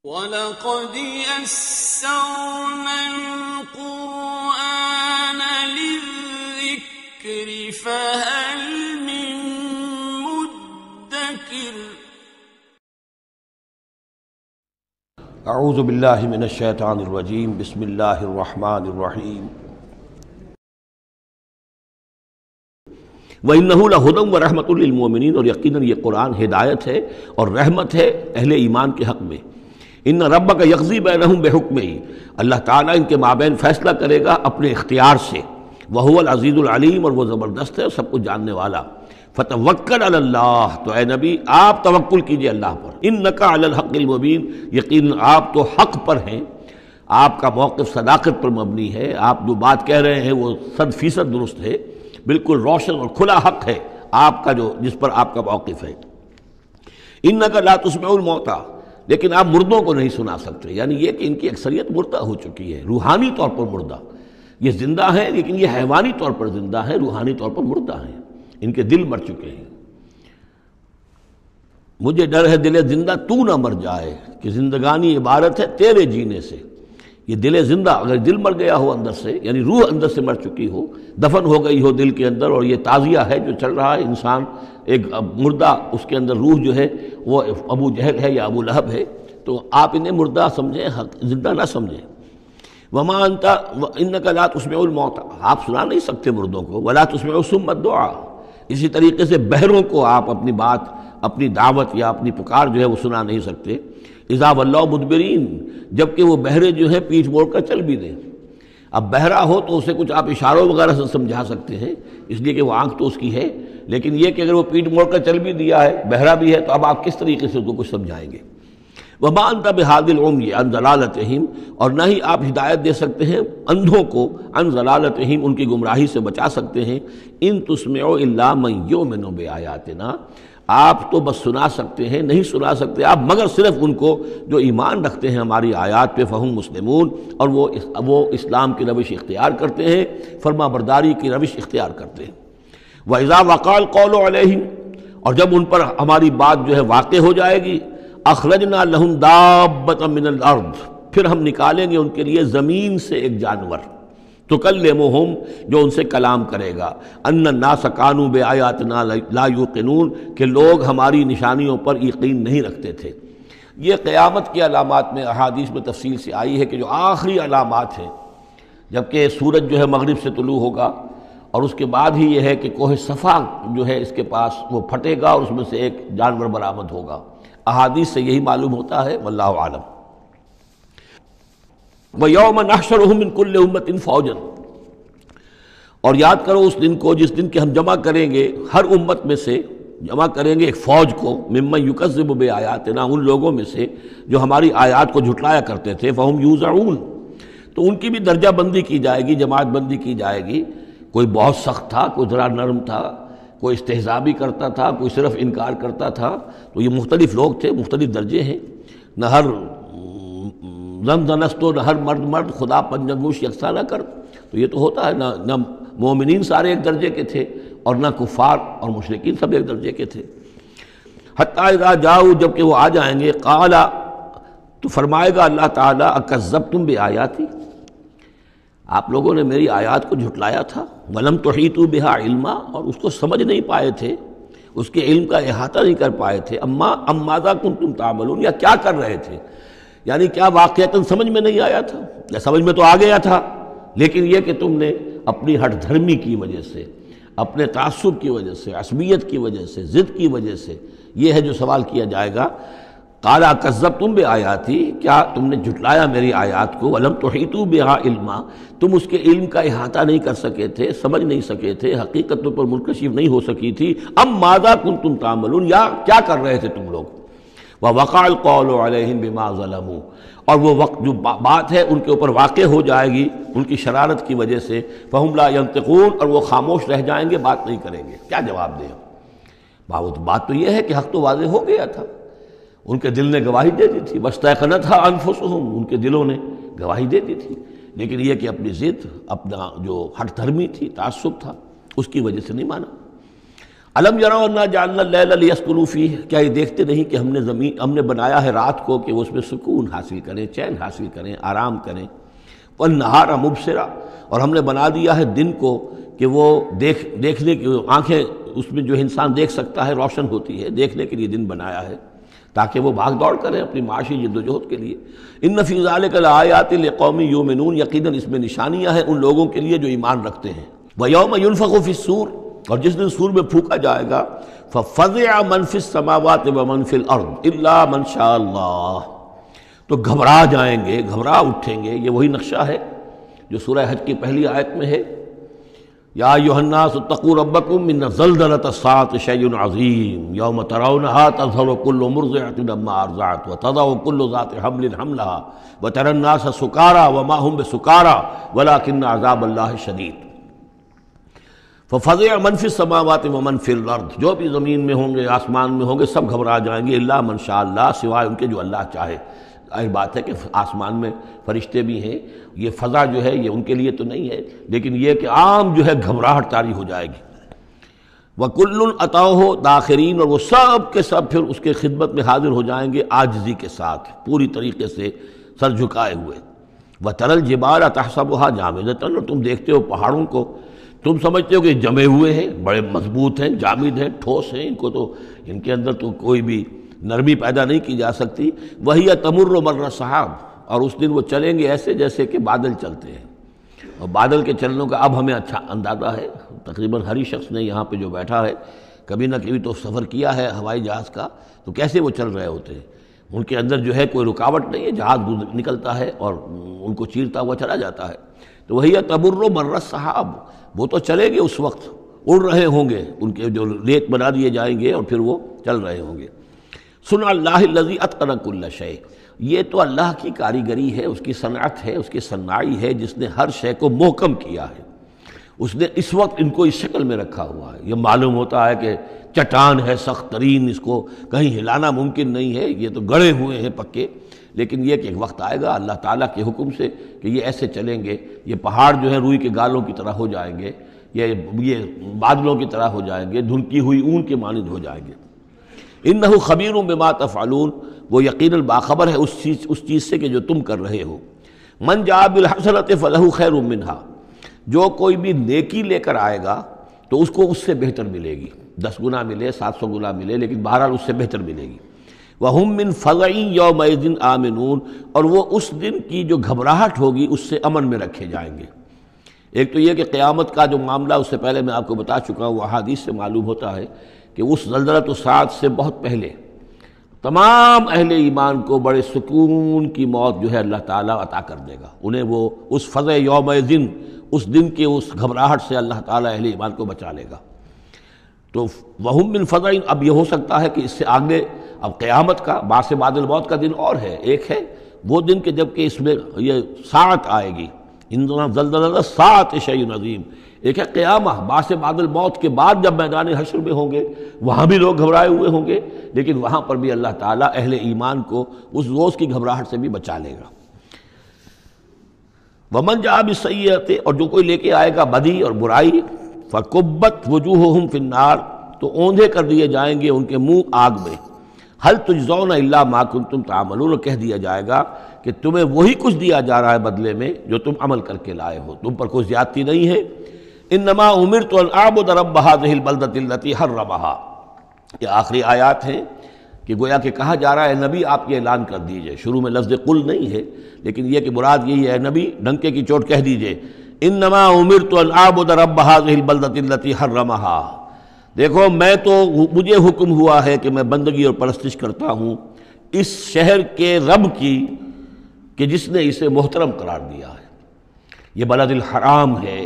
وَلَقَدْ يَسَّرْنَا الْقُرْآنَ لِلذِّكْرِ فَهَلْ مِن مُّدَّكِرٍ اعوذ باللہ من الشیطان الرجیم بسم اللہ الرحمن الرحیم وَإِنَّهُ لَهُدًى وَرَحْمَةٌ لِّلْمُؤْمِنِينَ، اور یقیناً یہ قرآن ہدایت ہے اور رحمت ہے اہل ایمان کے حق میں۔ ان ربک یقضی بینہم بحکمہ، اللہ تعالیٰ ان کے مابین فیصلہ کرے گا اپنے اختیار سے۔ وہو العزیز العلیم، اور وہ زبردست ہے اور سب کچھ جاننے والا۔ فتوکل علی اللہ، تو اے نبی آپ توکل کیجئے اللہ پر۔ انک علی الحق المبین، یقیناً آپ تو حق پر ہیں، آپ کا موقف صداقت پر مبنی ہے، آپ جو بات کہہ رہے ہیں وہ 100% درست ہے، بالکل روشن اور کھلا حق ہے آپ کا، جو جس پر آپ کا موقف ہے۔ انک لا تسمع الموتى، لیکن آپ مردوں کو نہیں سنا سکتے، یعنی یہ کہ ان کی اکثریت مردہ ہو چکی ہے، روحانی طور پر مردہ۔ یہ زندہ ہیں لیکن یہ حیوانی طور پر زندہ ہیں، روحانی طور پر مردہ ہیں، ان کے دل مر چکے ہیں۔ مجھے ڈر ہے دل زندہ تو نہ مر جائے، کہ زندگانی عبارت ہے تیرے جینے سے۔ یہ دل زندہ، اگر دل مر گیا ہو اندر سے، یعنی روح اندر سے مر چکی ہو، دفن ہو گئی ہو دل کے اندر، اور یہ تعزیہ ہے جو چل رہا ہے، انسان ایک مردہ، اس کے اندر روح جو ہے وہ ابو جہل ہے یا ابو لہب ہے، تو آپ انہیں مردہ سمجھیں، زندہ نہ سمجھیں۔ وما انت انک لا تسمع الموتى، آپ سنا نہیں سکتے مردوں کو، ولا تسمع الصم الدعاء، اسی طریقے سے بہروں کو آپ اپنی بات، اپنی دعوت یا اپنی پکار جو ہے وہ سنا نہیں سکتے۔ اذا ولوا مدبرین، جبکہ وہ بہرے جو ہے پیٹھ موڑ کر چل بھی دیں۔ اب بہرا ہو تو اسے کچھ آپ اشاروں وغیرہ سے سمجھا سکتے ہیں، اس لیے کہ وہ آنکھ تو اس کی ہے، لیکن یہ کہ اگر وہ پیٹھ موڑ کر چل بھی دیا ہے، بہرا بھی ہے، تو اب آپ کس طریقے سے اس کو کچھ سمجھائیں گے؟ وما انت بہادی العمی عن ضلالتہم، اور نہ ہی آپ ہدایت دے سکتے ہیں اندھوں کو، عن ضلالتہم، ان کی گمراہی سے بچا سکتے ہیں۔ ان تسمع الا من یؤمن بآیاتنا، آپ تو بس سنا سکتے ہیں، نہیں سنا سکتے آپ مگر صرف ان کو جو ایمان رکھتے ہیں ہماری آیات پہ، فہم مسلمون، اور وہ اسلام کی روش اختیار کرتے ہیں، فرما برداری کی روش اختیار کرتے ہیں۔ وَإِذَا وَقَعَ الْقَوْلُ عَلَيْهِمْ، اور جب ان پر ہماری بات جو ہے واقع ہو جائے گی، أَخْرَجْنَا لَهُمْ دَابَّةً مِّنَ الْأَرْضِ، پھر ہم نکالیں گے ان کے لیے زمین سے ایک جانور، تکلمہم، جو ان سے کلام کرے گا، ان الناس کانوا بآیاتنا لا یوقنون، کہ لوگ ہماری نشانیوں پر یقین نہیں رکھتے تھے۔ یہ قیامت کی علامات میں احادیث میں تفصیل سے آئی ہے کہ جو آخری علامات ہیں، جبکہ سورج جو ہے مغرب سے طلوع ہوگا، اور اس کے بعد ہی یہ ہے کہ کوہ صفا جو ہے اس کے پاس وہ پھٹے گا اور اس میں سے ایک جانور برآمد ہوگا۔ احادیث سے یہی معلوم ہوتا ہے، واللہ اعلم۔ وَيَوْمَ نَحْشُرُهُم مِّن كُلِّ أُمَّةٍ فَوْجًا، اور یاد کرو اس دن کو جس دن کہ ہم جمع کریں گے ہر امت میں سے، جمع کریں گے ایک فوج کو، ممن یکذب بآیاتنا، ان لوگوں میں سے جو ہماری آیات کو جھٹلایا کرتے تھے، فہم یوزعون، تو ان کی بھی درجہ بندی کی جائے گی، جماعت بندی کی جائے گی۔ کوئی بہت سخت تھا، کوئی ذرا نرم تھا، کوئی استہزاء بھی کرتا تھا، کوئی صرف انکار کرتا تھا، تو یہ مختلف لوگ تھے، مختلف درجے ہیں۔ نہ ہر زن تو نہ ہر مرد خدا پنجنگوش یکساں نہ کر، تو یہ تو ہوتا ہے، نہ مومنین سارے ایک درجے کے تھے، اور نہ کفار اور مشرکین سب ایک درجے کے تھے۔ حتی اذا جاؤ، جب کہ وہ آ جائیں گے، قال، تو فرمائے گا اللہ تعالیٰ، اکذبتم بآیاتی، آپ لوگوں نے میری آیات کو جھٹلایا تھا، ولم تحیطوا بہا علما، اور اس کو سمجھ نہیں پائے تھے، اس کے علم کا احاطہ نہیں کر پائے تھے، ام ماذا کنتم تعملون، یا کیا کر رہے تھے، یعنی کیا واقعتاً سمجھ میں نہیں آیا تھا، یا سمجھ میں تو آ گیا تھا، لیکن یہ کہ تم نے اپنی ہٹ دھرمی کی وجہ سے، اپنے تعصب کی وجہ سے، عصبیت کی وجہ سے، ضد کی وجہ سے، یہ ہے جو سوال کیا جائے گا۔ قال کذبتم بآیاتی، کیا تم نے جھٹلایا میری آیات کو، ولم تحیطوا بہا علما، تم اس کے علم کا احاطہ نہیں کر سکے تھے، سمجھ نہیں سکے تھے، حقیقت پر منکشف نہیں ہو سکی تھی، ام ماذا کنتم تعملون، یا کیا کر رہے تھے تم لوگ۔ وَوَقَعَ الْقَوْلُ عَلَيْهِمْ بِمَا ظَلَمُوا، اور وہ وقت جو بات ہے ان کے اوپر واقع ہو جائے گی ان کی شرارت کی وجہ سے، فَهُمْ لَا يَنطِقُونَ، اور وہ خاموش رہ جائیں گے، بات نہیں کریں گے، کیا جواب دیں؟ بات تو یہ ہے کہ حق تو واضح ہو گیا تھا، ان کے دل نے گواہی دے دی تھی، وَاسْتَيْقَنَتْهَا أَنفُسُهُمْ، ان کے دلوں نے گواہی دے دی تھی، لیکن یہ کہ اپنی ضد، اپنا جو ہٹ دھرمی تھی، تعصب تھا، اس کی وجہ سے نہیں مانا۔ الم یروا انا جعلنا اللیل لیسکنوا فیہ، کیا یہ دیکھتے نہیں کہ ہم نے بنایا ہے رات کو کہ وہ اس میں سکون حاصل کریں، چین حاصل کریں، آرام کریں، والنہار مبصرا، اور ہم نے بنا دیا ہے دن کو کہ وہ دیکھنے کی آنکھیں اس میں جو انسان دیکھ سکتا ہے روشن ہوتی ہے، دیکھنے کے لیے دن بنایا ہے تاکہ وہ بھاگ دوڑ کریں اپنی معاشی جد و جہد کے لیے۔ ان فی ذلک لآیات لقوم یؤمنون، یقیناً اس میں نشانیاں ہیں ان لوگوں کے لیے جو ایمان رکھتے ہیں۔ ویوم ینفخ فی الصور، اور جس دن سور میں پھونکا جائے گا، ففزع من فی السماوات ومن فی الارض الا من شاء اللہ، تو گھبرا جائیں گے، گھبرا اٹھیں گے۔ یہ وہی نقشہ ہے جو سورہ حج کی پہلی آیت میں ہے، یا ایھا الناس اتقوا ربکم ان زلزلۃ الساعۃ شیء عظیم یوم ترونها تذہل کل مرضعۃ عما ارضعت وتضع کل ذات حمل حملها وتری الناس سکارى وما هم بسکارى ولکن عذاب اللہ شدید۔ ففزع من فی السماوات ومن فی الارض، جو بھی زمین میں ہوں گے آسمان میں ہوں گے سب گھبرا جائیں گے، الا من شاء اللہ، سوائے ان کے جو اللہ چاہے۔ ظاہر بات ہے کہ آسمان میں فرشتے بھی ہیں، یہ فضا جو ہے یہ ان کے لیے تو نہیں ہے، لیکن یہ کہ عام جو ہے گھبراہٹ طاری ہو جائے گی۔ وَكُلٌّ أَتَوْهُ دَاخِرِينَ، اور وہ سب کے سب پھر اس کے خدمت میں حاضر ہو جائیں گے عاجزی کے ساتھ، پوری طریقے سے سر جھکائے ہوئے۔ وَتَرَى الْجِبَالَ تَحْسَبُهَا جَامِدَةً، اور تم دیکھتے ہو پہاڑوں کو، تم سمجھتے ہو کہ جمے ہوئے ہیں، بڑے مضبوط ہیں، جامد ہیں، ٹھوس ہیں، ان کے اندر تو کوئی بھی نرمی پیدا نہیں کی جا سکتی۔ وَهِيَ تَمُرُّ مَرَّ السَّحَابِ، اور اس دن وہ چلیں گے ایسے جیسے کہ بادل چلتے ہیں، اور بادل کے چلنے کا اب ہمیں اچھا اندازہ ہے، تقریباً ہر ہی شخص نے یہاں پہ جو بیٹھا ہے کبھی نہ کبھی تو سفر کیا ہے ہوائی جہاز کا، تو کیسے وہ چل رہے ہوتے ہیں، ان کے اندر جو ہے کوئی رکاوٹ نہیں ہے، جہاز نکلتا ہے اور ان کو چیرتا ہوا چلا جاتا ہے۔ تو وہی تمر مر السحاب، وہ تو چلیں گے اس وقت، اڑ رہے ہوں گے، ان کے جو ریت بنا دیے جائیں گے اور پھر وہ چل رہے ہوں گے۔ صنع اللہ الذی اتقن کل شیء، یہ تو اللہ کی کاریگری ہے، اس کی صنعت ہے، اس کی صنائی ہے، جس نے ہر شے کو محکم کیا ہے۔ اس نے اس وقت ان کو اس شکل میں رکھا ہوا ہے۔ یہ معلوم ہوتا ہے کہ چٹان ہے سخت ترین، اس کو کہیں ہلانا ممکن نہیں ہے، یہ تو گڑے ہوئے ہیں پکے، لیکن یہ کہ ایک وقت آئے گا اللہ تعالیٰ کے حکم سے کہ یہ ایسے چلیں گے، یہ پہاڑ جو ہے روئی کے گالوں کی طرح ہو جائیں گے، یہ بادلوں کی طرح ہو جائیں گے، دھنکی ہوئی اون کے مانند ہو جائیں گے۔ انہ خبیر بما تفعلون، وہ یقیناً باخبر ہے اس چیز سے کہ جو تم کر رہے ہو۔ من جاء بالحسنۃ فلہ خیر منہا، جو کوئی بھی نیکی لے کر آئے گا تو اس کو اس سے بہتر ملے گی، 10 گنا ملے، 700 گنا ملے، لیکن بہرحال اس سے بہتر ملے گی۔ وَهُم مِّن فَزَعٍ يَوْمَئِذٍ آمِنُونَ، اور وہ اس دن کی جو گھبراہٹ ہوگی اس سے امن میں رکھے جائیں گے۔ ایک تو یہ کہ قیامت کا جو معاملہ اس سے پہلے میں آپ کو بتا چکا ہوں، وہ احادیث سے معلوم ہوتا ہے کہ اس زلزلۃ الساعۃ سے بہت پہلے تمام اہل ایمان کو بڑے سکون کی موت جو ہے اللہ تعالیٰ عطا کر دے گا، انہیں وہ اس فزع یومئذ، اس دن کے اس گھبراہٹ سے اللہ تعالیٰ اہل ایمان کو بچا لے گا۔ تو وہم من فزع، اب یہ ہو سکتا ہے کہ اس سے آگے اب قیامت کا بعث بعد الموت کا دن اور ہے، ایک ہے وہ دن کہ جب کہ اس میں یہ ساعت آئے گی، اِنَّ زَلْزَلَةَ السَّاعَةِ شَیْءٌ عظیم، ایک ہے قیامہ بعث بعد الموت کے بعد جب میدان حشر میں ہوں گے، وہاں بھی لوگ گھبرائے ہوئے ہوں گے، لیکن وہاں پر بھی اللہ تعالیٰ اہل ایمان کو اس روز کی گھبراہٹ سے بھی بچا لے گا۔ وَمَنْ جَاءَ بِالسَّیِّئَةِ، اور جو کوئی لے کے آئے گا بدی اور برائی، فَكُبَّتْ وُجُوهُهُمْ فِي النَّارِ، تو اوندھے کر دیے جائیں گے ان کے منہ آگ میں۔ هَلْ تُجْزَوْنَ إِلَّا مَا كُنتُمْ تَعْمَلُونَ، کہہ دیا جائے گا کہ تمہیں وہی کچھ دیا جا رہا ہے بدلے میں جو تم عمل کر کے لائے ہو، تم پر کوئی زیادتی نہیں ہے۔ انما امرت ان اعبد رب هذه البلدة التي حرمها، یہ آخری آیات ہیں کہ گویا کہ کہا جا رہا ہے نبی آپ یہ اعلان کر دیجئے، شروع میں لفظ قل نہیں ہے لیکن یہ کہ مراد یہی ہے نبی ڈنکے کی چوٹ کہہ دیجئے، انما امرت ان اعبد رب هذه البلدة التي حرمها، دیکھو میں تو مجھے حکم ہوا ہے کہ میں بندگی اور پرستش کرتا ہوں اس شہر کے رب کی کہ جس نے اسے محترم قرار دیا ہے۔ یہ بلد الحرام ہے،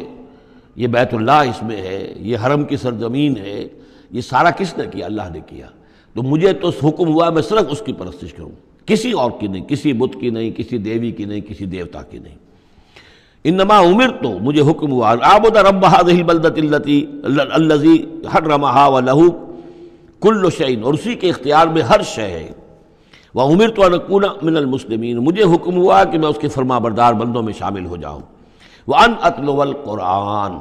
یہ بیت اللہ اس میں ہے، یہ حرم کی سرزمین ہے، یہ سارا کس نے کیا؟ اللہ نے کیا۔ تو مجھے تو حکم ہوا میں صرف اس کی پرستش کروں، کسی اور کی نہیں، کسی بت کی نہیں، کسی دیوی کی نہیں، کسی دیوتا کی نہیں۔ انما امرت، مجھے حکم ہوا اعبد رب هذه البلدة الذي حرمها وله كل شيء، اور اسی کے اختیار میں ہر شے ہے۔ وامرت ان اكون من المسلمین، مجھے حکم ہوا کہ میں اس کے فرما بردار بندوں میں شامل ہو جاؤں۔ وان اتلو القرآن،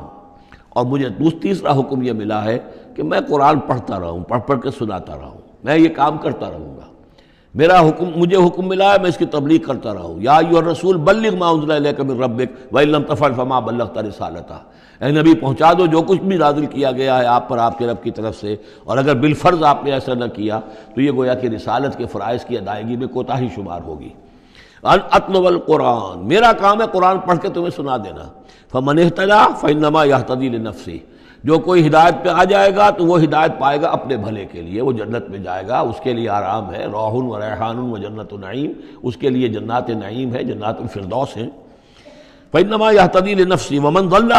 اور مجھے تیسرا حکم یہ ملا ہے کہ میں قرآن پڑھتا رہا ہوں، پڑھ کے سناتا رہا ہوں، میں یہ کام کرتا رہوں گا، میرا حکم، مجھے حکم ملا ہے میں اس کی تبلیغ کرتا رہا ہوں۔ یا ایھا الرسول بلغ ما انزل الیک من ربک وان لم تفعل فما بلغت رسالتہ، اے نبی پہنچا دو جو کچھ بھی نازل کیا گیا ہے آپ پر آپ کے رب کی طرف سے، اور اگر بالفرض آپ نے ایسا نہ کیا تو یہ گویا کہ رسالت کے فرائض کی ادائیگی میں کوتاہی شمار ہوگی۔ ان اتلو القرآن، میرا کام ہے قرآن پڑھ کے تمہیں سنا دینا۔ فمن اہتدی فانما یہتدی لنفسہ، جو کوئی ہدایت پہ آ جائے گا تو وہ ہدایت پائے گا اپنے بھلے کے لیے، وہ جنت میں جائے گا، اس کے لیے آرام ہے، روح و ریحان و جنت نعیم، اس کے لیے جنات نعیم ہے، جنات الفردوس ہیں۔ فانما یہتدی لنفسہ ومن ضل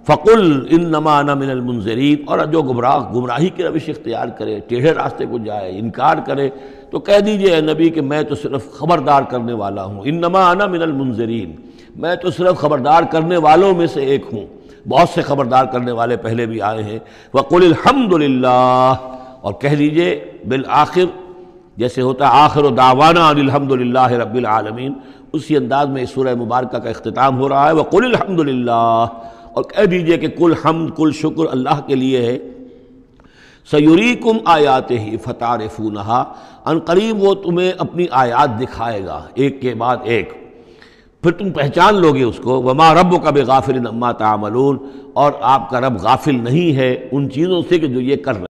فقل انما انا من المنذرین، اور جو گمراہی کی روش اختیار کرے، ٹیڑھے راستے کو جائے، انکار کرے، تو کہہ دیجئے اے نبی کہ میں تو صرف خبردار کرنے والا ہوں، انما انا من المنذرین، میں تو صرف خبردار کرنے والوں میں سے ایک ہوں، بہت سے خبردار کرنے والے پہلے بھی آئے ہیں۔ وقل الحمد للہ، اور کہہ دیجئے بالآخر، جیسے ہوتا ہے آخر دعوانا ان الحمد للہ رب العالمین، اسی انداز میں اس سورہ مبارکہ کا اختتام ہو رہا ہے۔ وقل الحمد للہ، اور کہہ دیجئے کہ کل حمد کل شکر اللہ کے لیے ہے۔ سیریکم آیاتہ فتعرفونہا، ان قریب وہ تمہیں اپنی آیات دکھائے گا ایک کے بعد ایک، پھر تم پہچان لوگے اس کو۔ وما ربک بغافل عما تعملون، اور آپ کا رب غافل نہیں ہے ان چیزوں سے کہ جو یہ کر رہے ہیں۔